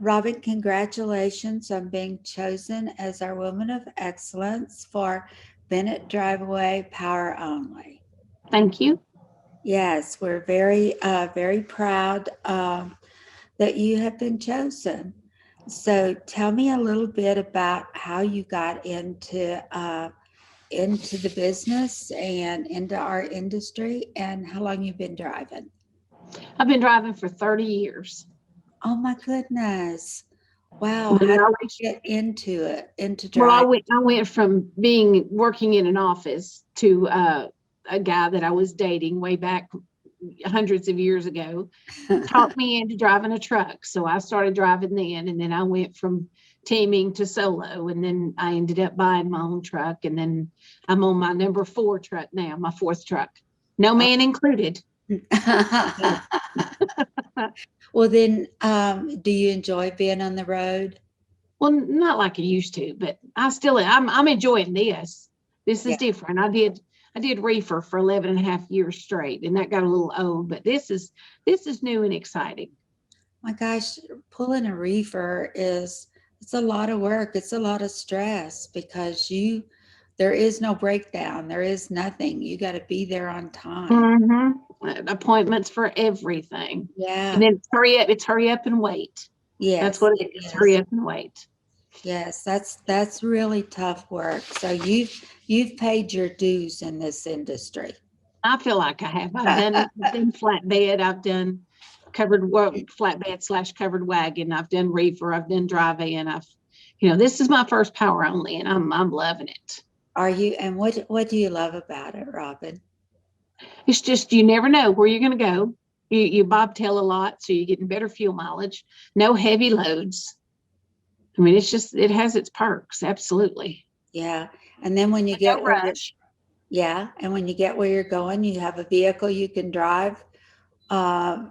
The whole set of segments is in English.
Robin, congratulations on being chosen as our Woman of Excellence for Bennett DRIVEAWAY Power Only. Thank you. Yes, we're very proud that you have been chosen. So tell me a little bit about how you got into the business and into our industry, and how long you've been driving. I've been driving for 30 years. Oh my goodness. Wow. When How I did was, you get into it, into well, driving? I went from working in an office to a guy that I was dating way back hundreds of years ago, talked me into driving a truck. So I started driving then, and then I went from teaming to solo, and then I ended up buying my own truck, and then I'm on my number 4 truck now, my 4th truck. No man included. Well, then, do you enjoy being on the road? Well, not like I used to, but I'm enjoying this. This is Yeah. different. I did reefer for 11 and a half years straight, and that got a little old, but this is new and exciting. My gosh, pulling a reefer it's a lot of work. It's a lot of stress because there is no breakdown. There is nothing. You got to be there on time. Appointments for everything. And Yeah. then it's hurry up and wait. That's Yes, what it it is. Hurry is. up and wait. Yes, that's really tough work. So you've paid your dues in this industry. I feel like I have. I've done flatbed. I've done flatbed / covered wagon. I've done reefer. I've done drive in. This is my first power only, and I'm loving it. Are you? And what do you love about it, Robin? It's just you never know where you're going to go. You bobtail a lot, so you're getting better fuel mileage. No heavy loads. I mean, it has its perks. Absolutely. Yeah. And then when you No get where you're rush. Yeah, and when you get where you're going, you have a vehicle you can drive uh,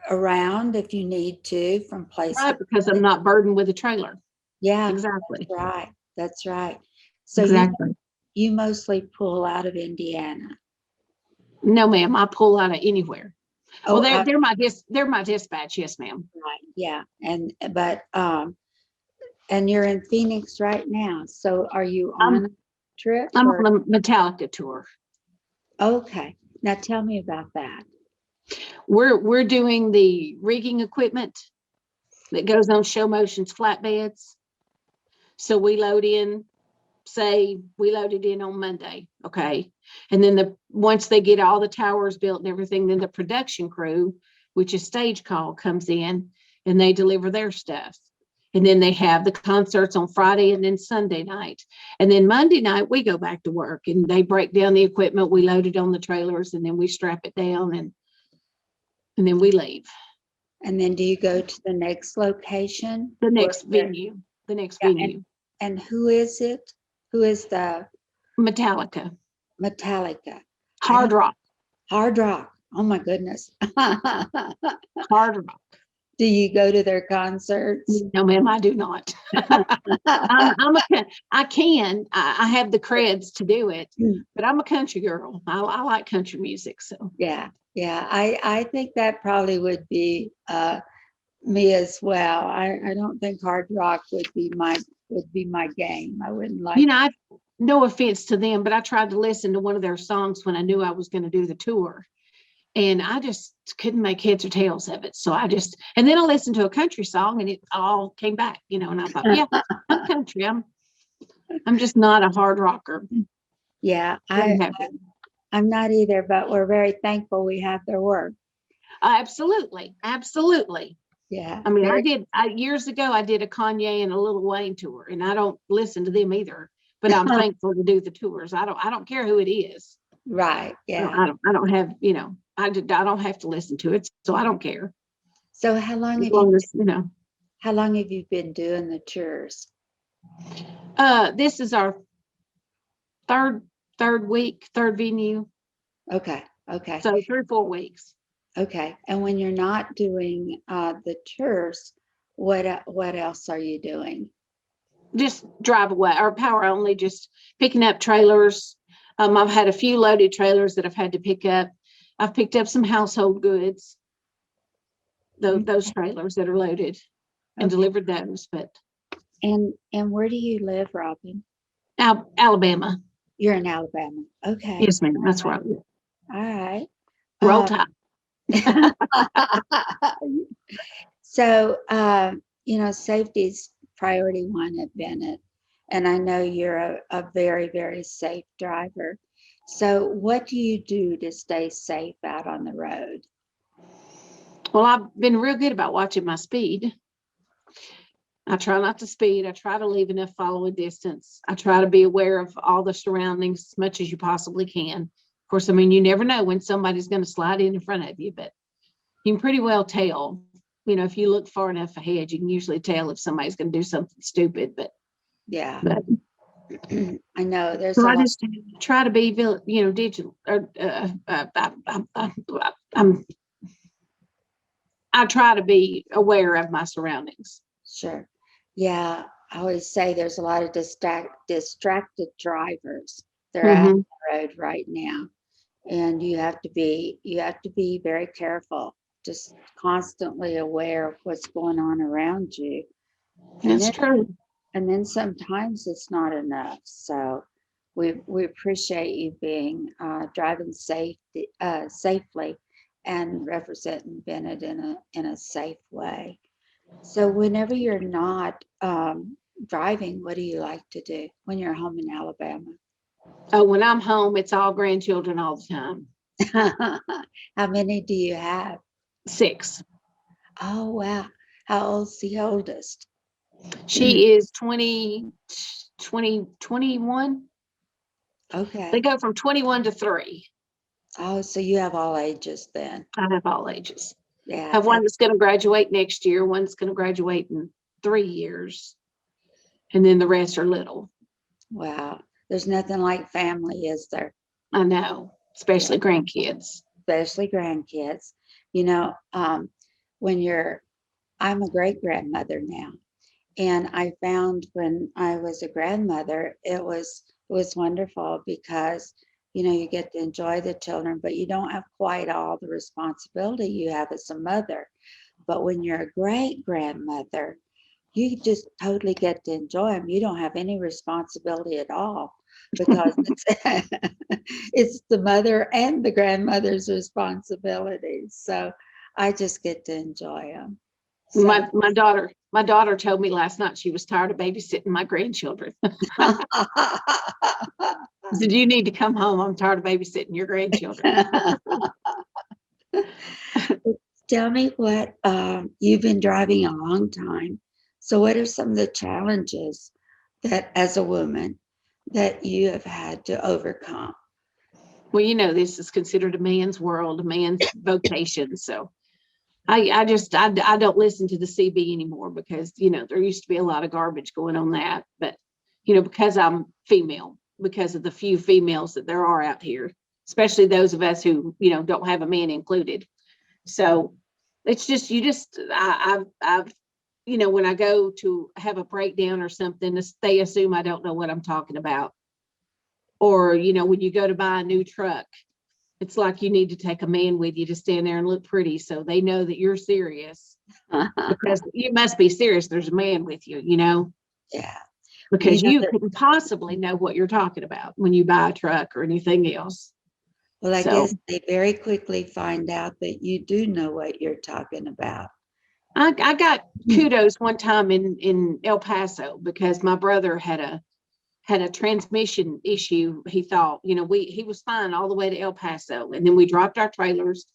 around if you need to from place to Right, because I'm place. not burdened with a trailer. Yeah, that's Exactly. right. That's right. So Exactly. you mostly pull out of Indiana. No, ma'am. I pull out of anywhere. Well, Oh, they're my dispatch. Yes, ma'am. right. Yeah. And you're in Phoenix right now. So are you on I'm a trip I'm or on a Metallica tour. okay. Now tell me about that. We're doing the rigging equipment that goes on Show Motion's flatbeds. So we load in, say we loaded in on Monday, okay, and then once they get all the towers built and everything, then the production crew, which is stage call, comes in and they deliver their stuff. And then they have the concerts on Friday and then Sunday night. And then Monday night, we go back to work and they break down the equipment. We load it on the trailers and then we strap it down and then we leave. And then do you go to the next location? The Where next venue, the next yeah, venue, and who is it? Who is the Metallica, Metallica? I hard don't rock, Hard Rock. Oh my goodness. hard rock. Do you go to their concerts? No, ma'am, I do not. I have the creds to do it, but I'm a country girl. I like country music. So Yeah, yeah. I think that probably would be me as well. I don't think hard rock would be my game. I wouldn't like. I no offense to them, but I tried to listen to one of their songs when I knew I was going to do the tour. And I just couldn't make heads or tails of it. So and then I listened to a country song and it all came back, and I thought, yeah, I'm country. I'm just not a hard rocker. Yeah, Wouldn't have been. I'm not either, but we're very thankful we have their work. Absolutely. Absolutely. Yeah. I mean, years ago, I did a Kanye and a Lil Wayne tour, and I don't listen to them either, but I'm thankful to do the tours. I don't care who it is. Right. Yeah. I don't have, I don't have to listen to it, so I don't care. So As long as, how long have you been doing the tours? This is our third week, third venue. Okay. Okay. So 3 or 4 weeks. Okay. And when you're not doing the tours, what else are you doing? Just drive away or power only, just picking up trailers. I've had a few loaded trailers that I've had to pick up. I've picked up some household goods, those trailers that are loaded. and Okay. delivered those. But And where do you live, Robin? Alabama, You're in Alabama. Okay. yes, ma'am. That's where I live. All right. Roll Uh, Tide. so, safety's priority one at Bennett. And I know you're a very, very safe driver. So, what do you do to stay safe out on the road? Well, I've been real good about watching my speed. I try not to speed. I try to leave enough following distance. I try to be aware of all the surroundings as much as you possibly can. Of course, I mean, you never know when somebody's going to slide in front of you, but you can pretty well tell. If you look far enough ahead, you can usually tell if somebody's going to do something stupid. But, Yeah, but I know there's so a I lot. just try to be, digital. I try to be aware of my surroundings. Sure. Yeah, I always say there's a lot of distracted drivers. They're out on Mm-hmm. the road right now, and you have to be very careful, just constantly aware of what's going on around you. And That's then true. sometimes it's not enough. So we appreciate you being driving safely and representing Bennett in a safe way. So whenever you're not driving, what do you like to do when you're home in Alabama? Oh, when I'm home, it's all grandchildren all the time. How many do you have? 6. Oh, wow. How old's the oldest? She is 20, 20, 21. They Okay. go from 21 to 3. Oh, so you have all ages then. I have all ages. Yeah, Have one that's going to graduate next year. One's going to graduate in 3 years. And then the rest are little. wow. There's nothing like family, is there? I know, Yeah, especially grandkids. especially grandkids. You know, when I'm a great grandmother now. And I found when I was a grandmother, it was wonderful because you get to enjoy the children, but you don't have quite all the responsibility you have as a mother. But when you're a great grandmother, you just totally get to enjoy them. You don't have any responsibility at all because it's it's the mother and the grandmother's responsibilities. So I just get to enjoy them. So My daughter told me last night she was tired of babysitting my grandchildren. She said, "You need to come home. I'm tired of babysitting your grandchildren." Tell me what you've been driving a long time. So, what are some of the challenges that, as a woman, that you have had to overcome? Well, this is considered a man's world, a man's vocation. So I don't listen to the CB anymore because, there used to be a lot of garbage going on that. But, because I'm female, because of the few females that there are out here, especially those of us who, don't have a man included. So it's just, I've, when I go to have a breakdown or something, they assume I don't know what I'm talking about. Or, when you go to buy a new truck, it's like you need to take a man with you to stand there and look pretty so they know that you're serious, because you must be serious. There's a man with you, Yeah. because you There, couldn't possibly know what you're talking about when you buy a truck or anything else. well, I So guess they very quickly find out that you do know what you're talking about. I got kudos one time in El Paso because my brother had a transmission issue. He thought, he was fine all the way to El Paso. And then we dropped our trailers.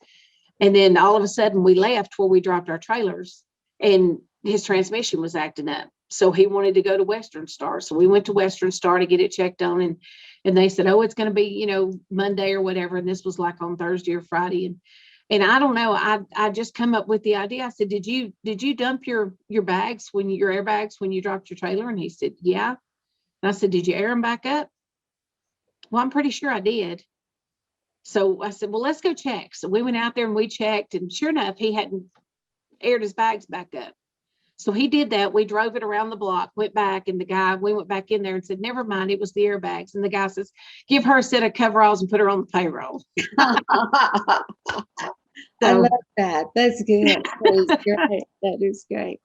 And then all of a sudden we left where we dropped our trailers and his transmission was acting up. So he wanted to go to Western Star. So we went to Western Star to get it checked on. And they said, oh, it's going to be, Monday or whatever. And this was like on Thursday or Friday. And I don't know. I just come up with the idea. I said, did you dump your bags your airbags when you dropped your trailer? And he said, yeah. And I said, did you air them back up? Well, I'm pretty sure I did. So I said, well, let's go check. So we went out there and we checked, and sure enough, he hadn't aired his bags back up. So he did that. We drove it around the block, went back, and we went back in there and said, never mind, it was the airbags. And the guy says, give her a set of coveralls and put her on the payroll. I So love that. That's good. That is great. That is great.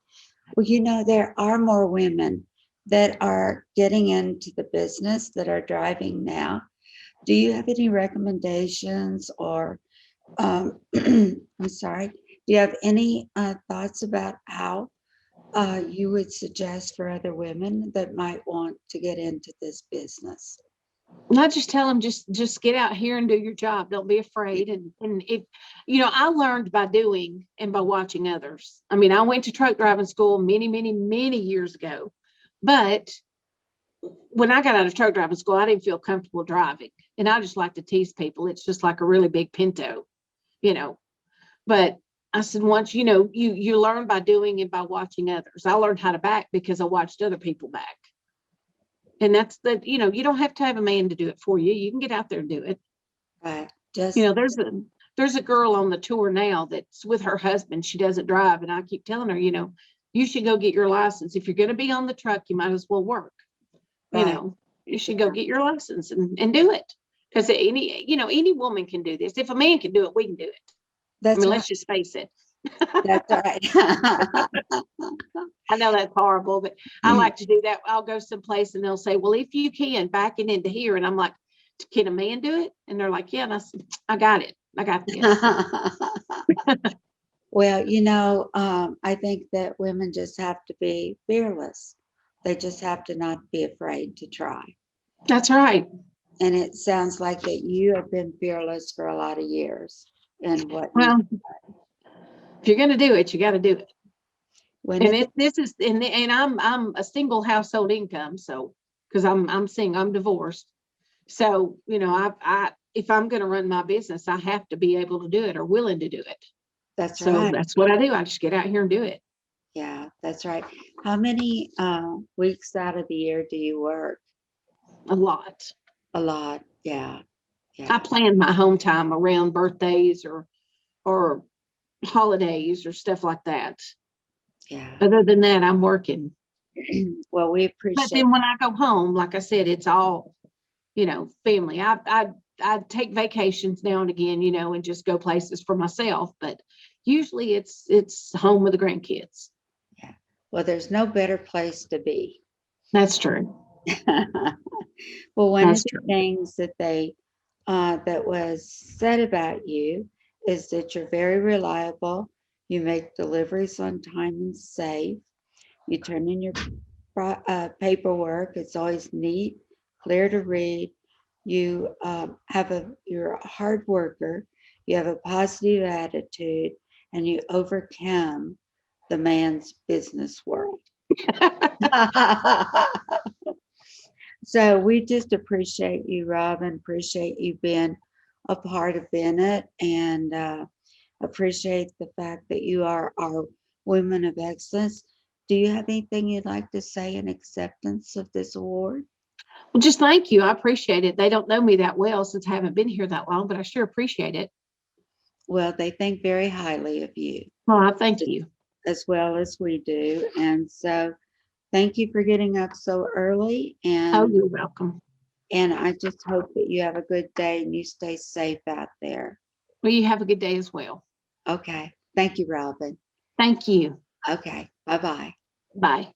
Well, there are more women that are getting into the business that are driving now. Do you have any recommendations or, I'm sorry, do you have any thoughts about how you would suggest for other women that might want to get into this business? Not just tell them, just get out here and do your job. Don't be afraid. And if, I learned by doing and by watching others. I mean, I went to truck driving school many, many, many years ago, but when I got out of truck driving school, I didn't feel comfortable driving. And I just like to tease people. It's just like a really big Pinto, you know. But I said, once, you learn by doing and by watching others. I learned how to back because I watched other people back. And that's you don't have to have a man to do it for you. You can get out there and do it. Right. Just There's a girl on the tour now that's with her husband. She doesn't drive. And I keep telling her, you should go get your license. If you're going to be on the truck, you might as well work. right. You should go get your license and do it. Because any woman can do this. If a man can do it, we can do it. That's right. Let's just face it. That's right. I know that's horrible, but I like to do that. I'll go someplace and they'll say, well, if you can back it into here. And I'm like, can a man do it? And they're like, yeah. And I said, I got it. I got this. Well, I think that women just have to be fearless. They just have to not be afraid to try. That's right. And it sounds like that you have been fearless for a lot of years. And Well, if you're going to do it, you got to do it. And I'm a single household income. So, because I'm single, I'm divorced. So, if I'm going to run my business, I have to be able to do it or willing to do it. That's So right. that's what I do. I just get out here and do it. Yeah, that's right. How many weeks out of the year do you work? A lot. A lot. Yeah. I Yeah. plan my home time around birthdays or holidays or stuff like that. Yeah. Other than that, I'm working. Well, we But appreciate then when I go home, like I said, it's all, family. I take vacations now and again, and just go places for myself. But usually it's home with the grandkids. Yeah. Well, there's no better place to be. That's true. Well, one of That's the true. things that was said about you is that you're very reliable. You make deliveries on time and safe. You turn in your paperwork. It's always neat, clear to read. You're a hard worker. You have a positive attitude, and you overcome the man's business world. So we just appreciate you, Robin. Appreciate you being a part of Bennett, and appreciate the fact that you are our women of excellence. Do you have anything you'd like to say in acceptance of this award? Well, just thank you. I appreciate it. They don't know me that well since I haven't been here that long, but I sure appreciate it. Well, they think very highly of you, Well, I thank you. as well as we do. And so thank you for getting up so early. Oh, you're welcome. And I just hope that you have a good day and you stay safe out there. Well, you have a good day as well. Okay. Thank you, Robin. Thank you. Okay. Bye-bye. Bye.